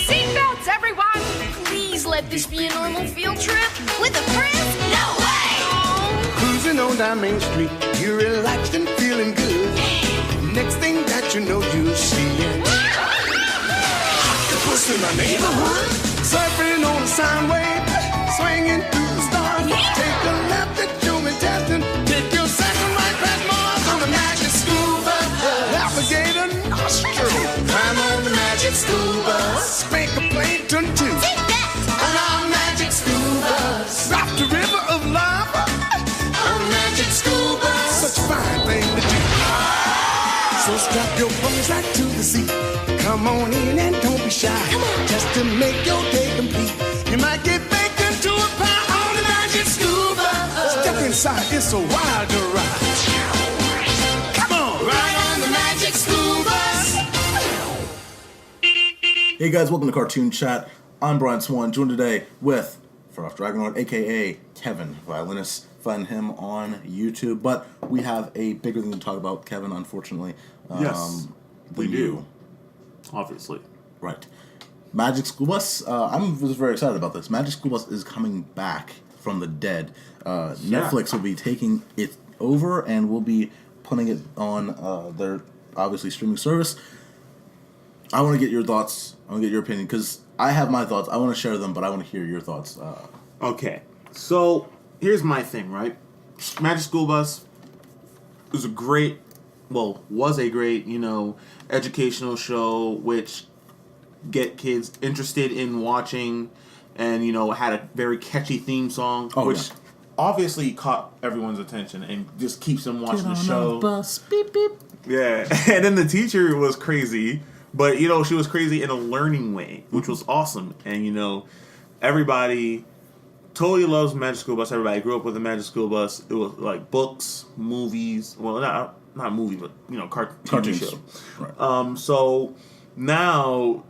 Seatbelts, everyone! Please let this be a normal field trip. With a friend? No way! Oh. Cruising on down Main Street, you're relaxed and feeling good. Next thing that you know, you're seeing octopus in my neighborhood. Surfing on a sine wave, swinging through the stars. Take a left at Human Testing. Take your second right past Mars on the magic scuba. Alligator nostril. Climb on the magic scuba. Spank a plankton too. Take that! On our magic scuba. Drop the river of lava. On magic scuba. Such a fine thing to do. So strap your bones right to the seat. Come on in and don't be shy. Just to make your day complete. You might get baked into a pie on the magic scuba. Step inside, it's a wild ride. Come on, ride on the magic scuba. Hey guys, welcome to Cartoon Chat. I'm Brian Swan, joined today with Far Dragonlord, aka Kevin, violinist. Find him on YouTube. But we have a bigger thing to talk about, Kevin, unfortunately. Yes, we do. Obviously. Right. Magic School Bus, I'm just very excited about this. Magic School Bus is coming back from the dead. Netflix will be taking it over and will be putting it on their, obviously, streaming service. I want to get your thoughts. I want to get your opinion, because I have my thoughts. I want to share them, but I want to hear your thoughts. Okay, so here's my thing, right? Magic School Bus was a great, educational show, which get kids interested in watching, and, had a very catchy theme song, which obviously caught everyone's attention and just keeps them watching the show. Bus. Beep, beep. Yeah, and then the teacher was crazy, but, she was crazy in a learning way, which was awesome. And, everybody totally loves Magic School Bus. Everybody grew up with the Magic School Bus. It was like books, movies, not movie, but, cartoon show. Right. So now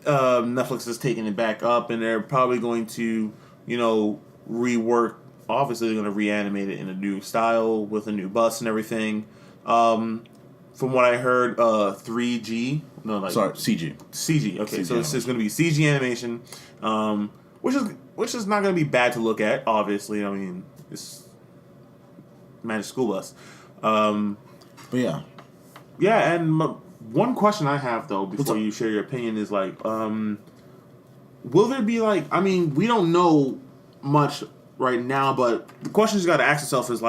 Netflix is taking it back up, and they're probably going to, rework. Obviously, they're going to reanimate it in a new style with a new bus and everything. From what I heard, 3G. CG. CG. Okay, CG so it's going to be CG animation, which is not going to be bad to look at. Obviously, I mean, it's Magic School Bus. But yeah. Yeah, and one question I have, though, before you share your opinion is, will there be, we don't know much right now, but the question you got to ask yourself is,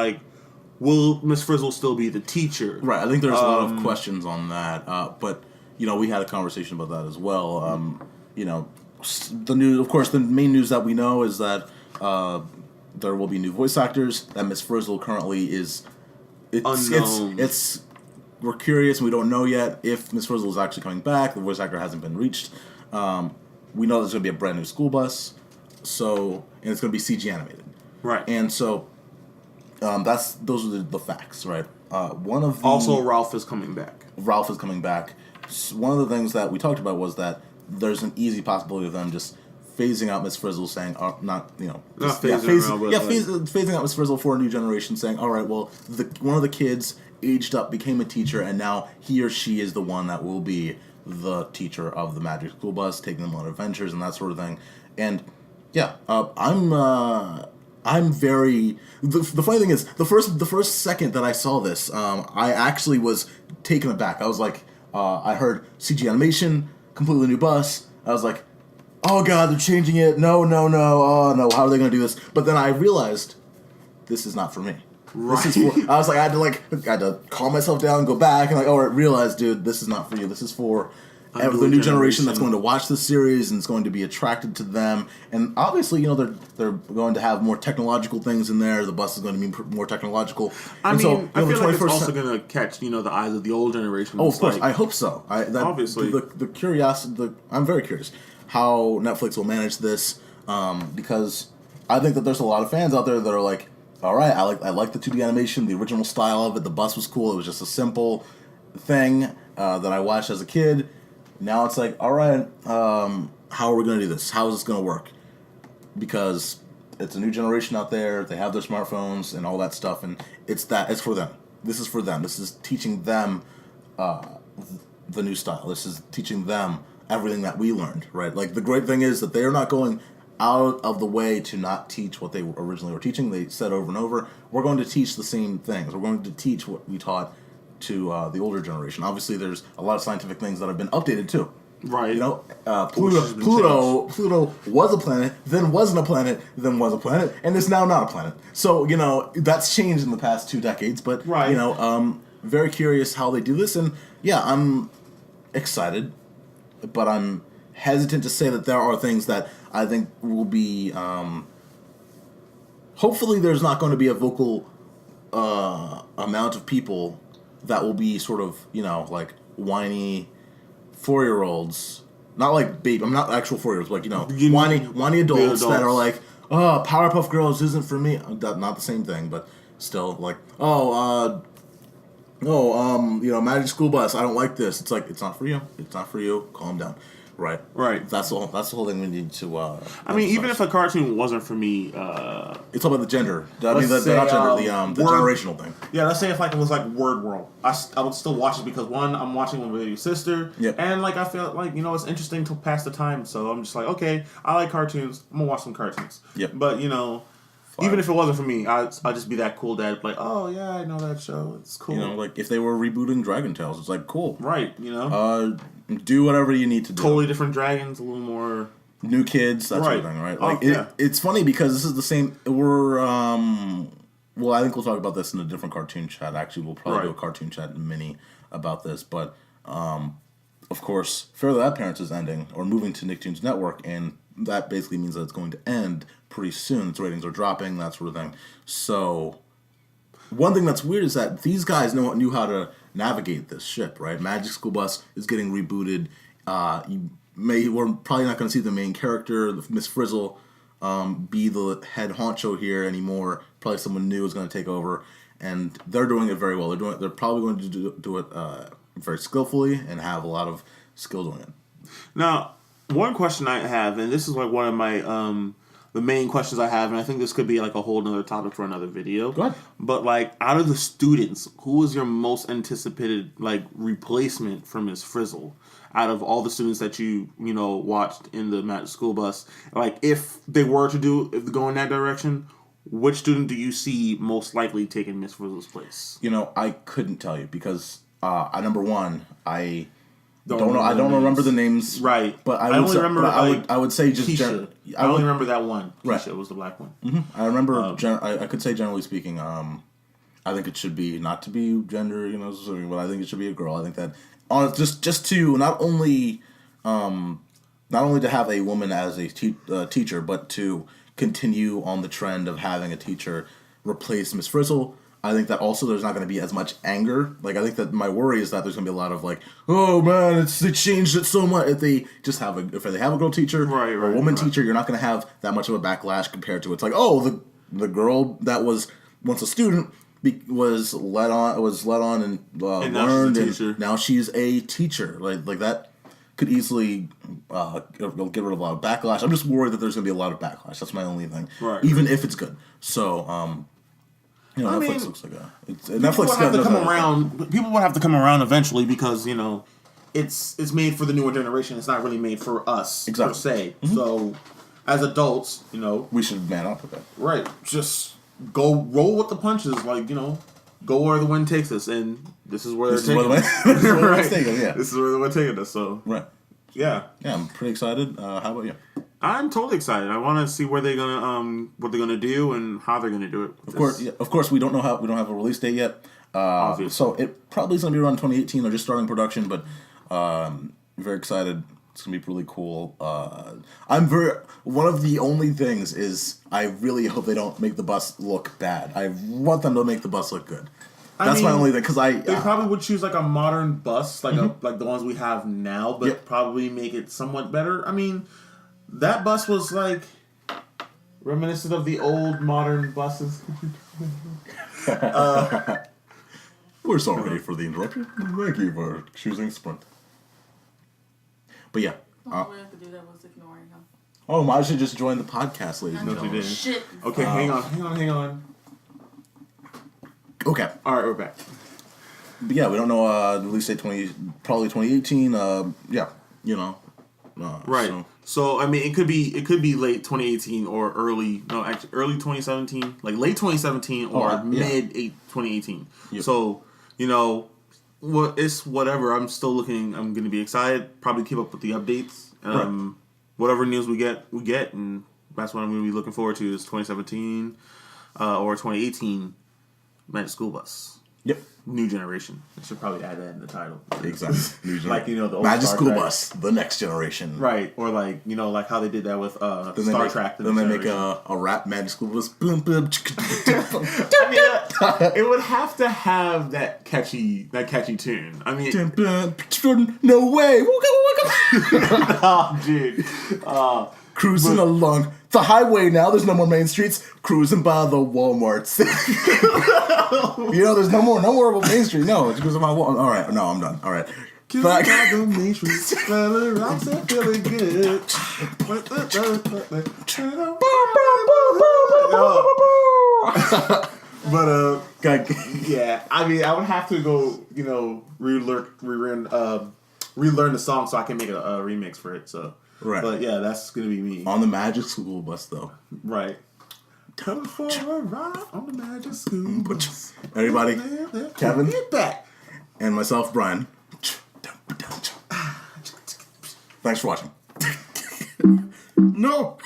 will Miss Frizzle still be the teacher? Right, I think there's a lot of questions on that, but, we had a conversation about that as well. The news, of course, the main news that we know is that there will be new voice actors, that Miss Frizzle currently is... unknown. We're curious, and we don't know yet if Miss Frizzle is actually coming back. The voice actor hasn't been reached. We know there's going to be a brand new school bus, and it's going to be CG animated. Right. And so, those are the facts, right? Also, Ralph is coming back. Ralph is coming back. One of the things that we talked about was that there's an easy possibility of them just phasing out Miss Frizzle, saying, phasing out Miss Frizzle for a new generation, saying, all right, well, one of the kids aged up, became a teacher, and now he or she is the one that will be the teacher of the Magic School Bus, taking them on adventures and that sort of thing. And yeah, I'm very. The funny thing is, the first second that I saw this, I actually was taken aback. I was like, I heard CG animation, completely new bus. I was like, oh god, they're changing it. No, oh no, how are they going to do this? But then I realized, this is not for me. Right. This is for, I was like, I had to calm myself down, go back, and realize, dude, this is not for you. This is for the new generation that's going to watch this series and is going to be attracted to them. And obviously, they're going to have more technological things in there. The bus is going to be more technological. I feel like it's also going to catch, the eyes of the old generation. Oh, of course. I hope so. Obviously. The curiosity, I'm very curious how Netflix will manage this, because I think that there's a lot of fans out there that are like, all right, I like the 2D animation, the original style of it. The bus was cool. It was just a simple thing that I watched as a kid. Now it's like, all right, how are we going to do this? How is this going to work? Because it's a new generation out there. They have their smartphones and all that stuff, and it's for them. This is for them. This is teaching them the new style. This is teaching them everything that we learned, right? Like, the great thing is that they are not going out of the way to not teach what they originally were teaching. They said over and over, we're going to teach the same things. We're going to teach what we taught to the older generation. Obviously, there's a lot of scientific things that have been updated too. Right. You know, Pluto was a planet, then wasn't a planet, then was a planet, and is now not a planet. So, you know, that's changed in the past 2 decades. But, right. You know, very curious how they do this. And, yeah, I'm excited, but I'm hesitant to say that there are things that I think will be... hopefully there's not going to be a vocal amount of people that will be sort of, you know, like, whiny 4-year-olds, not like baby. I'm not actual 4-year-olds, like, you know, whiny adults that are like, oh, Powerpuff Girls isn't for me. Not the same thing, but still, like, you know, Magic School Bus. I don't like this. It's like, it's not for you. It's not for you. Calm down. Right. That's all. That's the whole thing we need to. I mean, even if a cartoon wasn't for me, it's all about the gender. I mean, not gender. The generational thing. Yeah, let's say if like it was like Word World, I would still watch it because one, I'm watching with my baby sister, and like I feel like, you know, it's interesting to pass the time. So I'm just like, okay, I like cartoons. I'm gonna watch some cartoons. Yep. But you know. Even if it wasn't for me, I'd just be that cool dad, like, oh yeah, I know that show. It's cool. You know, like if they were rebooting Dragon Tales, it's like cool. Right. You know. Do whatever you need to do. Totally different dragons, a little more new kids, that sort of thing, right? Like it's funny because this is the same. We're well, I think we'll talk about this in a different cartoon chat. Actually, we'll probably do a cartoon chat mini about this, but of course, Fairly Odd Parents is ending or moving to Nicktoons Network, and that basically means that it's going to end pretty soon. Its ratings are dropping, that sort of thing. So, one thing that's weird is that these guys knew how to navigate this ship, right? Magic School Bus is getting rebooted. We're probably not going to see the main character, Miss Frizzle, be the head honcho here anymore. Probably someone new is going to take over, and they're doing it very well. They're probably going to do it very skillfully and have a lot of skill doing it. Now, one question I have, and this is like one of my the main questions I have, and I think this could be like a whole nother topic for another video. Go ahead. But like, out of the students, who was your most anticipated like replacement for Miss Frizzle? Out of all the students that you know watched in the Magic School Bus, like if they were to go in that direction, which student do you see most likely taking Miss Frizzle's place? You know, I couldn't tell you because number one, I don't know. I don't remember the names, right? But I would say just Keisha. I only remember that one. Keisha was the black one. Mm-hmm. I remember. I could say generally speaking, I think it should be not to be gender, you know, but I think it should be a girl. I think that just to not only to have a woman as a teacher, but to continue on the trend of having a teacher replace Miss Frizzle. I think that also there's not going to be as much anger. Like, I think that my worry is that there's going to be a lot of like, oh man, they changed it so much. If they have a girl teacher or a woman teacher, you're not going to have that much of a backlash compared to it's like, oh, the girl that was once a student was let on and learned, and now she's a teacher. Like that could easily get rid of a lot of backlash. I'm just worried that there's going to be a lot of backlash. That's my only thing. Right. Even if it's good. So. You know, Netflix looks like people would have to come around eventually because, you know, it's made for the newer generation. It's not really made for us per se. Mm-hmm. So, as adults, you know, we should man up with that. Right. Just go roll with the punches. Like, you know, go where the wind takes us, and this is where they're taking us. This is where the wind taking us. So, right. Yeah. Yeah, I'm pretty excited. How about you? I'm totally excited. I want to see where they're gonna what they're gonna do and how they're gonna do it. Of course, we don't have a release date yet. Obviously. So it probably is gonna be around 2018 or just starting production. But very excited. It's gonna be really cool. One of the only things is I really hope they don't make the bus look bad. I want them to make the bus look good. That's my only thing because they probably would choose like a modern bus, like like the ones we have now, but probably make it somewhat better. I mean. That bus was like reminiscent of the old modern buses. We're sorry for the interruption. Thank you for choosing Sprint. But yeah. The only way I could do that was ignoring him. Oh, I should just join the podcast, ladies and gentlemen. Shit. Okay, hang on. Okay. Alright, we're back. But yeah, we don't know release date probably 2018. Yeah, you know. Right. So I mean, it could be late 2018 or early 2017, like late 2017 or mid 2018. Yep. So you know, it's whatever. I'm still looking. I'm going to be excited. Probably keep up with the updates. Right. Whatever news we get, and that's what I'm going to be looking forward to is 2017 or 2018 Magic School Bus. Yep. New generation. I should probably add that in the title. Exactly. New generation. Like, you know, the old Magic Star School Trek. Bus, the next generation. Right. Or like, you know, like how they did that with Star Trek. Then they make a rap Magic School Bus. Boom, boom, I mean, it would have to have that catchy tune. I mean, no way. Oh, dude. Cruising along the highway now. There's no more main streets. Cruising by the Walmarts. You know, there's no more of a main street. No, it's because of my Walmart. All right, no, I'm done. All right. Back. The main streets, rocks are feeling good. But yeah, I mean, I would have to go, you know, relearn the song so I can make a remix for it. So. Right. But yeah, that's gonna be me. On the Magic School Bus, though. Right. Come for a ride on the Magic School Bus. Everybody, Kevin, back. And myself, Brian. Thanks for watching. No.